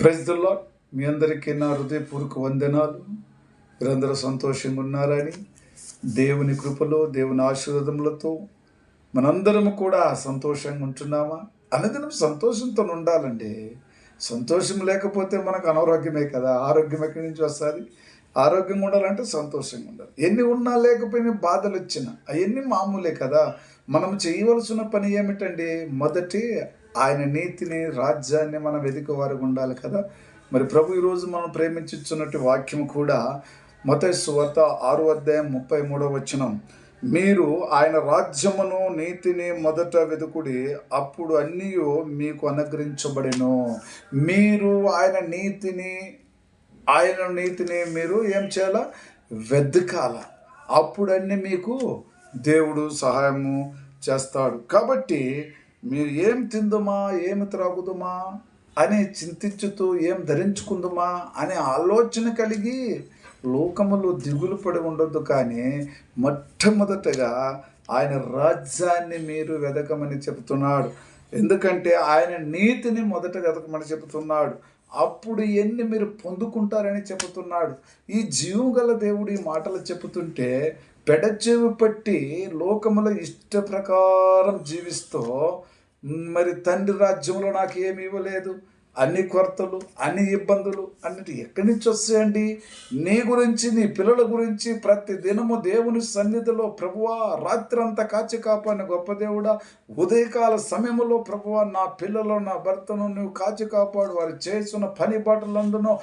Praise the lord. మీ అందరికీ నా హృదయపూర్వక వందనాలు. మీరందరూ సంతోషంగా ఉన్నారని, దేవుని కృపలో దేవుని ఆశీర్వాదములతో మనందరము కూడా సంతోషంగా ఉంటున్నామా? అనుదినం సంతోషంతో ఉండాలండి. సంతోషం లేకపోతే మనకు అనారోగ్యమే కదా. ఆరోగ్యం ఎక్కడి నుంచి వస్తుంది? ఆరోగ్యంగా ఉండాలంటే సంతోషంగా ఉండాలి. ఎన్ని ఉన్నా లేకపోయినా బాధలు వచ్చినా అవన్నీ మామూలే కదా. మనం చేయవలసిన పని ఏమిటండి? మొదటి ఆయన నీతిని, రాజ్యాన్ని మనం వెతికే వారికి ఉండాలి కదా. మరి ప్రభు ఈరోజు మనం ప్రేమించుచున్నట్టు వాక్యం కూడా మత్తయి సువార్త 6 అధ్యాయం 33 మీరు ఆయన రాజ్యమును నీతిని మొదట వెతుకుడి, అప్పుడు అన్నీ మీకు అనుగ్రహించబడెను. మీరు ఆయన నీతిని మీరు ఏం చేయాలా? వెతకాల. అప్పుడన్నీ మీకు దేవుడు సహాయము చేస్తాడు. కాబట్టి మీరు ఏం తిందుమా, ఏమి త్రాగుదుమా అని చింతించుతూ, ఏం ధరించుకుందుమా అనే ఆలోచన కలిగి లోకములో దిగులు పడి ఉండొద్దు. కానీ మొట్టమొదటగా ఆయన రాజ్యాన్ని మీరు వెతకమని చెబుతున్నాడు. ఎందుకంటే ఆయన నీతిని మొదట వెతకమని చెబుతున్నాడు. అప్పుడు ఎన్ని మీరు పొందుకుంటారని చెబుతున్నాడు. ఈ జీవం గల దేవుడు ఈ మాటలు చెబుతుంటే పెడచెవి పట్టి లోకములో ఇష్ట ప్రకారం జీవిస్తూ, మరి తండ్రి రాజ్యంలో నాకు ఏమి ఇవ్వలేదు, అన్ని కొరతలు, అన్ని ఇబ్బందులు అన్నిటి ఎక్కడి నుంచి వస్తాయండి? నీ గురించి, నీ పిల్లల గురించి ప్రతి దినము దేవుని సన్నిధిలో ప్రభువా రాత్రంతా కాచి కాపాడిన గొప్ప దేవుడా, ఉదయకాల సమయంలో ప్రభువా నా పిల్లలు, నా భర్తను నువ్వు కాచి కాపాడు, వారు చేస్తున్న పని బాటలందునో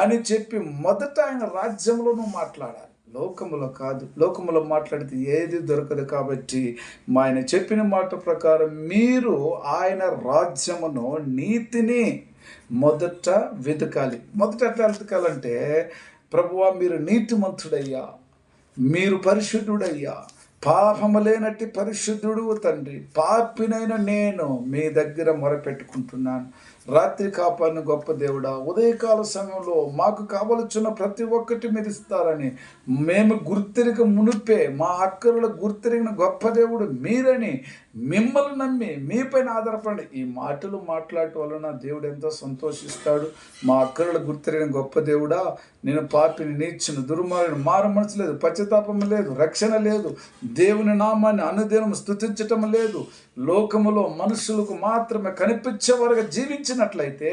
అని చెప్పి మొదట ఆయన రాజ్యంలో నువ్వు మాట్లాడాలి. లోకములో కాదు. లోకములో మాట్లాడితే ఏది దొరకదు. కాబట్టి మా ఆయన చెప్పిన మాట ప్రకారం మీరు ఆయన రాజ్యమును, నీతిని మొదట వెతకాలి. మొదట ఎట్లా వెతకాలంటే, ప్రభువా మీరు నీతిమంతుడయ్యా, మీరు పరిశుద్ధుడయ్యా, పాపము లేనట్టి పరిశుద్ధుడు తండ్రి, పాపినైన నేను మీ దగ్గర మొరపెట్టుకుంటున్నాను. రాత్రి కాపాడిన గొప్ప దేవుడా, ఉదయకాల సమయంలో మాకు కావలసిన ప్రతి ఒక్కటి మీరు ఇస్తారని మేము గుర్తెరిగ మునిపే మా అక్కర్ల గుర్తెరిగిన గొప్ప దేవుడు మీరని మిమ్మల్ని నమ్మి మీపైన ఆధారపడి ఈ మాటలు మాట్లాడటం వలన దేవుడు ఎంతో సంతోషిస్తాడు. మా అక్కర్ల గుర్తెరిగిన గొప్ప దేవుడా, నేను పాపిని, నీచుని, దుర్మార్గుని, మారు మనసు లేదు, పశ్చాత్తాపం లేదు, రక్షణ లేదు, దేవుని నామాన్ని అనుదినం స్తుతించటం లేదు, లోకములో మనుషులకు మాత్రమే కనిపించే వరకు జీవించినట్లయితే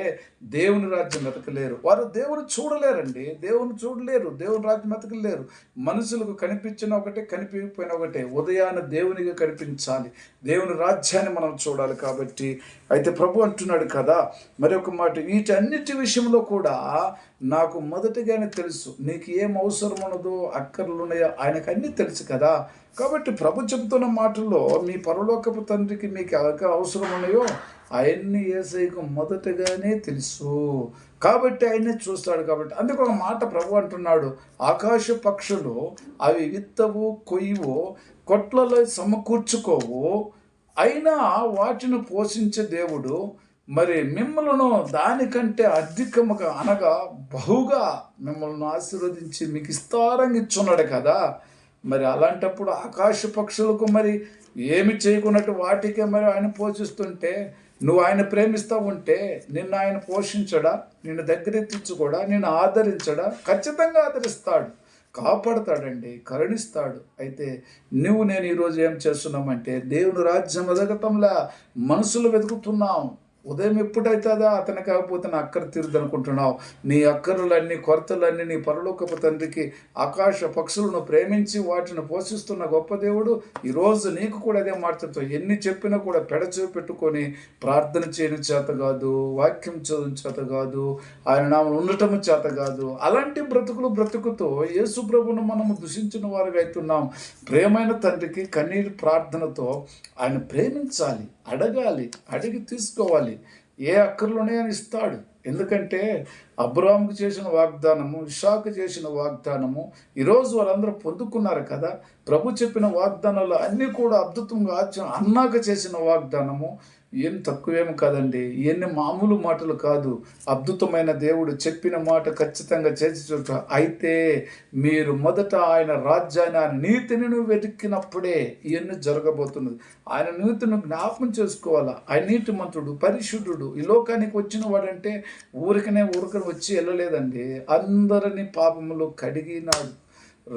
దేవుని రాజ్యం వెతకలేరు. వారు దేవుని చూడలేరండి. దేవుని చూడలేరు, దేవుని రాజ్యం వెతకలేరు. మనుషులకు కనిపించిన ఒకటే, కనిపించకపోయిన ఒకటే. ఉదయాన్నే దేవునికి కనిపించాలి, దేవుని రాజ్యాన్ని మనం చూడాలి. కాబట్టి అయితే ప్రభు అంటున్నాడు కదా మరి ఒక మాట, వీటన్నిటి విషయంలో కూడా నాకు మొదటిగానే తెలుసు. నీకు ఏం అవసరం ఉన్నదో, అక్కర్లు ఉన్నాయో ఆయనకు అన్నీ తెలుసు కదా. కాబట్టి ప్రభు చెబుతున్న మాటల్లో మీ పరలోకపు తండ్రికి మీకు అవసరం ఉన్నాయో ఆయన్ని యేసయ్యకు మొదటగానే తెలుసు. కాబట్టి ఆయన్ని చూస్తాడు. కాబట్టి అందుకు ఒక మాట ప్రభు అంటున్నాడు, ఆకాశ పక్షులు అవి విత్తవు, కొయ్యవు, కొట్లలో సమకూర్చుకోవు, అయినా వాటిని పోషించే దేవుడు మరి మిమ్మల్ని దానికంటే అధికముగా అనగా బహుగా మిమ్మల్ని ఆశీర్వదించి మీకు ఇస్తారని ఇచ్చున్నాడు కదా. మరి అలాంటప్పుడు ఆకాశ పక్షులకు మరి ఏమి చేయకున్నట్టు వాటికే మరి ఆయన పోషిస్తుంటే, నువ్వు ఆయన ప్రేమిస్తూ ఉంటే నిన్ను ఆయన పోషించడా? నిన్ను దగ్గర తెచ్చుకోడా? నిన్ను ఆదరించడా? ఖచ్చితంగా ఆదరిస్తాడు, కాపాడుతాడండి, కరుణిస్తాడు. అయితే నేను ఈరోజు ఏం చేస్తున్నామంటే దేవుని రాజ్యం వెతకటంలా మనుషులు వెతుకుతున్నాం. ఉదయం ఎప్పుడైతుందా అతను కాకపోతే నా అక్కర తీరుద్ది అనుకుంటున్నావు. నీ అక్కరులన్నీ, కొరతలన్నీ నీ పరలోకపు తండ్రికి ఆకాశ పక్షులను ప్రేమించి వాటిని పోషిస్తున్న గొప్ప దేవుడు ఈరోజు నీకు కూడా అదే మాట్లాడుతావు. ఎన్ని చెప్పినా కూడా పెడచూ పెట్టుకొని ప్రార్థన చేయని చేత కాదు, వాక్యం చదువు చేత కాదు, ఆయన నామం ఉండటము చేత కాదు. అలాంటి బ్రతుకుతూ యేసు ప్రభువును మనము దూషించిన వారుగా అవుతున్నాం. ప్రేమైన తండ్రికి కన్నీరు ప్రార్థనతో ఆయన ప్రేమించాలి, అడగాలి, అడిగి తీసుకోవాలి. ఏ అక్కర్లోనే అని ఇస్తాడు. ఎందుకంటే అబ్రాహాముకు చేసిన వాగ్దానము, ఇస్సాకు చేసిన వాగ్దానము ఈరోజు వాళ్ళందరూ పొందుకున్నారు కదా. ప్రభు చెప్పిన వాగ్దానాలు అన్నీ కూడా అద్భుతంగా అన్నాక చేసిన వాగ్దానము ఏం తక్కువేమి కాదండి. ఇయన్నీ మామూలు మాటలు కాదు. అద్భుతమైన దేవుడు చెప్పిన మాట ఖచ్చితంగా చేసి చూట. అయితే మీరు మొదట ఆయన రాజ్యాన్ని, ఆయన నీతిని నువ్వు వెతికినప్పుడే ఇయన్నీ జరగబోతున్నది. ఆయన నీతిని జ్ఞాపకం చేసుకోవాలా. ఆయన నీతిమంతుడు, పరిశుద్ధుడు. ఈ లోకానికి వచ్చిన వాడంటే ఊరికనే వచ్చి వెళ్ళలేదండి. అందరినీ పాపములు కడిగినాడు.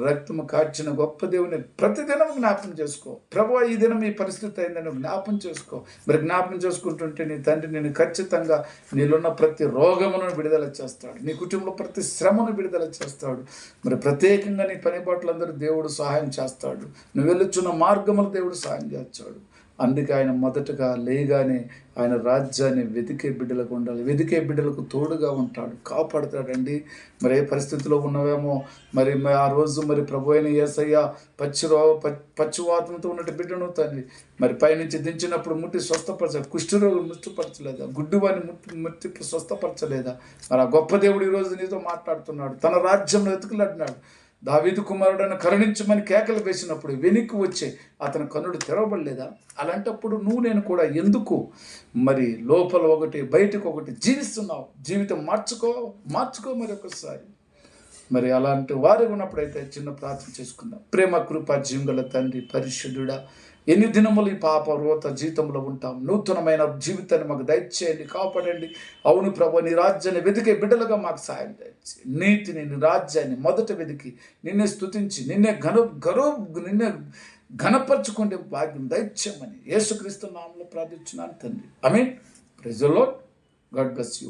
రక్తము కార్చిన గొప్ప దేవుని ప్రతిదినం జ్ఞాపం చేసుకో. ప్రభువా, ఈ దినం ఈ పరిస్థితి అయిందని జ్ఞాపం చేసుకో. మరి జ్ఞాపం చేసుకుంటుంటే నీ తండ్రి నేను ఖచ్చితంగా నీలోన్న ప్రతి రోగమును విడుదల చేస్తాడు. నీ కుటుంబంలో ప్రతి శ్రమను విడుదల చేస్తాడు. మరి ప్రత్యేకంగా నీ పని బాటలందరూ దేవుడు సహాయం చేస్తాడు. నువ్వు వెళ్ళొచ్చున్న మార్గములు దేవుడు సహాయం చేస్తాడు. అందుకే ఆయన మొదటగా లేగానే ఆయన రాజ్యాన్ని వెతికే బిడ్డలకు ఉండాలి. వెతికే బిడ్డలకు తోడుగా ఉంటాడు, కాపాడుతాడండి. మరి ఏ పరిస్థితిలో ఉన్నవేమో మరి ఆ రోజు మరి ప్రభు అయిన యేసయ్య పచ్చివాతంతో ఉన్నట్టు బిడ్డను తండ్రి మరి పైనుంచి దించినప్పుడు ముట్టి స్వస్థపరచాడు. కుష్ఠరోగులు ముట్టుపరచలేదా? గుడ్డివాని ముట్టి స్వస్థపరచలేదా? మరి ఆ గొప్ప దేవుడు ఈరోజు నీతో మాట్లాడుతున్నాడు. తన రాజ్యంలో వెతుకులాడినాడు. దావీదు కుమారుడను కరుణించమని కేకలు వేసినప్పుడు వెనక్కి వచ్చే అతని కన్నుడు తెరవబడలేదా? అలాంటప్పుడు నువ్వు నేను కూడా ఎందుకు మరి లోపల ఒకటి బయటకు ఒకటి జీవిస్తున్నావు? జీవితం మార్చుకో మరి ఒకసారి. మరి అలాంటి వారు ఉన్నప్పుడైతే చిన్న ప్రార్థన చేసుకుందాం. ప్రేమ కృప జీవుల తండ్రి పరిశుద్ధుడా, ఎన్ని దినములు ఈ పాప రోత జీవితంలో ఉంటాం. నూతనమైన జీవితాన్ని మాకు దయచేయండి, కాపాడండి. అవును ప్రభు, నీ రాజ్యాన్ని వెతికే బిడ్డలుగా మాకు సాయం దయచేయండి. నీతిని, నీ రాజ్యాన్ని మొదట వెతికి నిన్నే స్తుతించి నిన్నే ఘనపరచుకుంటే భాగ్యం దయచేయమని యేసుక్రీస్తు నామములో ప్రార్థించున్నాను తండ్రి. Amen. Praise the Lord. God bless you.